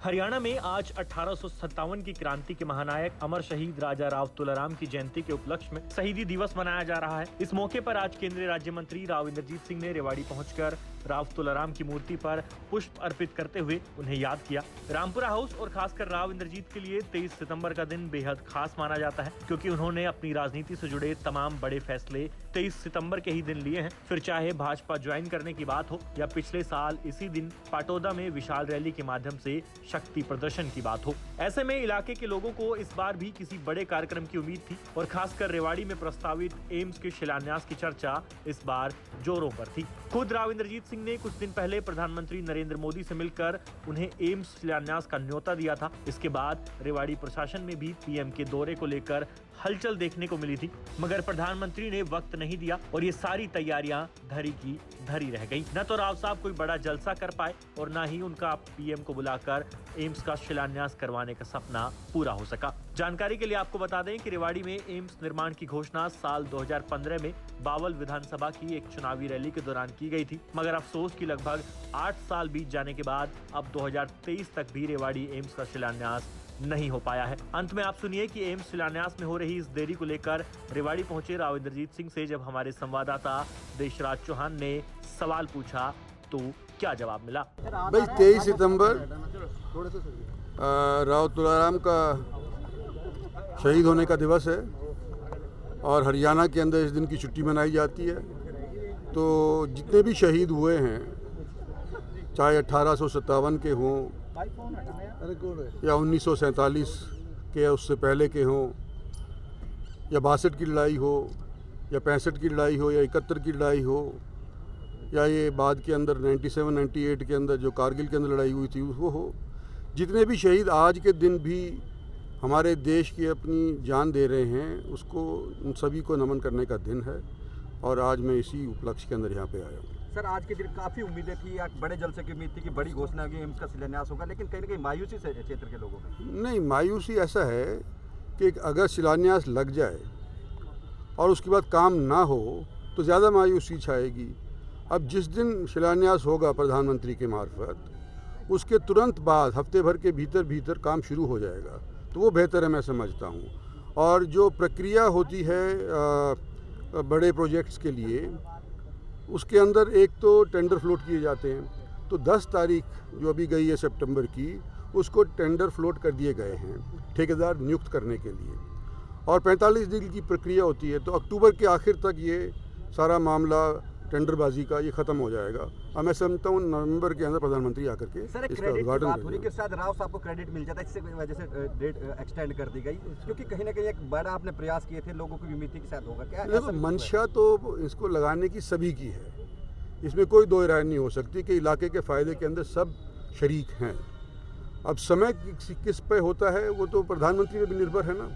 हरियाणा में आज 1857 की क्रांति के महानायक अमर शहीद राजा राव तुलाराम की जयंती के उपलक्ष्य में शहीदी दिवस मनाया जा रहा है। इस मौके पर आज केंद्रीय राज्य मंत्री राव इंद्रजीत सिंह ने रेवाड़ी पहुंचकर राव तुलाराम की मूर्ति पर पुष्प अर्पित करते हुए उन्हें याद किया। रामपुरा हाउस और खासकर राव इंद्रजीत के लिए 23 सितंबर का दिन बेहद खास माना जाता है, क्योंकि उन्होंने अपनी राजनीति से जुड़े तमाम बड़े फैसले 23 सितंबर के ही दिन लिए हैं। फिर चाहे भाजपा ज्वाइन करने की बात हो या पिछले साल इसी दिन पाटौदा में विशाल रैली के माध्यम से शक्ति प्रदर्शन की बात हो। ऐसे में इलाके के लोगों को इस बार भी किसी बड़े कार्यक्रम की उम्मीद थी और खासकर रेवाड़ी में प्रस्तावित एम्स के शिलान्यास की चर्चा इस बार जोरों पर थी। खुद राव इंद्रजीत सिंह ने कुछ दिन पहले प्रधानमंत्री नरेंद्र मोदी से मिलकर उन्हें एम्स शिलान्यास का न्योता दिया था। इसके बाद रेवाड़ी प्रशासन में भी पीएम के दौरे को लेकर हलचल देखने को मिली थी, मगर प्रधानमंत्री ने वक्त नहीं दिया और ये सारी तैयारियां धरी की धरी रह गई। न तो राव साहब कोई बड़ा जलसा कर पाए और न ही उनका पीएम को बुलाकर एम्स का शिलान्यास करवाने का सपना पूरा हो सका। जानकारी के लिए आपको बता दें कि रेवाड़ी में एम्स निर्माण की घोषणा साल 2015 में बावल विधानसभा की एक चुनावी रैली के दौरान की गई थी, मगर अफसोस की लगभग 8 साल बीत जाने के बाद अब 2023 तक भी रेवाड़ी एम्स का शिलान्यास नहीं हो पाया है। अंत में आप सुनिए कि एम्स शिलान्यास में हो रही इस देरी को लेकर रेवाड़ी पहुंचे राव इंद्रजीत सिंह से जब हमारे संवाददाता देशराज चौहान ने सवाल पूछा तो क्या जवाब मिला। भाई 23 सितंबर राव तुलाराम का शहीद होने का दिवस है और हरियाणा के अंदर इस दिन की छुट्टी मनाई जाती है। तो जितने भी शहीद हुए हैं, चाहे 1857 के हों या 1947 के उससे पहले के हों या 62 की लड़ाई हो या 65 की लड़ाई हो या 71 की लड़ाई हो या ये बाद के अंदर 97-98 के अंदर जो कारगिल के अंदर लड़ाई हुई थी वो हो, जितने भी शहीद आज के दिन भी हमारे देश की अपनी जान दे रहे हैं, उसको उन सभी को नमन करने का दिन है और आज मैं इसी उपलक्ष्य के अंदर यहाँ पे आया हूँ। सर, आज के दिन काफ़ी उम्मीदें थी, बड़े जलसे की उम्मीद थी कि बड़ी घोषणा होगी, एम्स का शिलान्यास होगा, लेकिन कहीं ना कहीं मायूसी से क्षेत्र के लोगों में। नहीं, मायूसी ऐसा है कि अगर शिलान्यास लग जाए और उसके बाद काम ना हो तो ज़्यादा मायूसी छाएगी। अब जिस दिन शिलान्यास होगा प्रधानमंत्री के मार्फत, उसके तुरंत बाद हफ्ते भर के भीतर भीतर काम शुरू हो जाएगा, तो वो बेहतर है मैं समझता हूँ। और जो प्रक्रिया होती है बड़े प्रोजेक्ट्स के लिए, उसके अंदर एक तो टेंडर फ्लोट किए जाते हैं। तो 10 तारीख जो अभी गई है सितंबर की, उसको टेंडर फ्लोट कर दिए गए हैं ठेकेदार नियुक्त करने के लिए और 45 दिन की प्रक्रिया होती है। तो अक्टूबर के आखिर तक ये सारा मामला टेंडरबाजी का ये खत्म हो जाएगा और मैं समझता हूँ नवंबर के अंदर प्रधानमंत्री आकर के इसका उद्घाटन करेंगे। शायद राव साहब को क्रेडिट मिल जाता है, इससे वजह से डेट एक्सटेंड कर दी गई, क्योंकि कहीं ना कहीं एक बड़ा आपने प्रयास किए थे, लोगों की उम्मीद थी कि शायद होगा। क्या देखो, मंशा तो इसको लगाने की सभी की है, इसमें कोई दो राय नहीं हो सकती कि इलाके के फ़ायदे के अंदर सब शरीक हैं। अब समय किस पे होता है वो तो प्रधानमंत्री पे भी निर्भर है ना।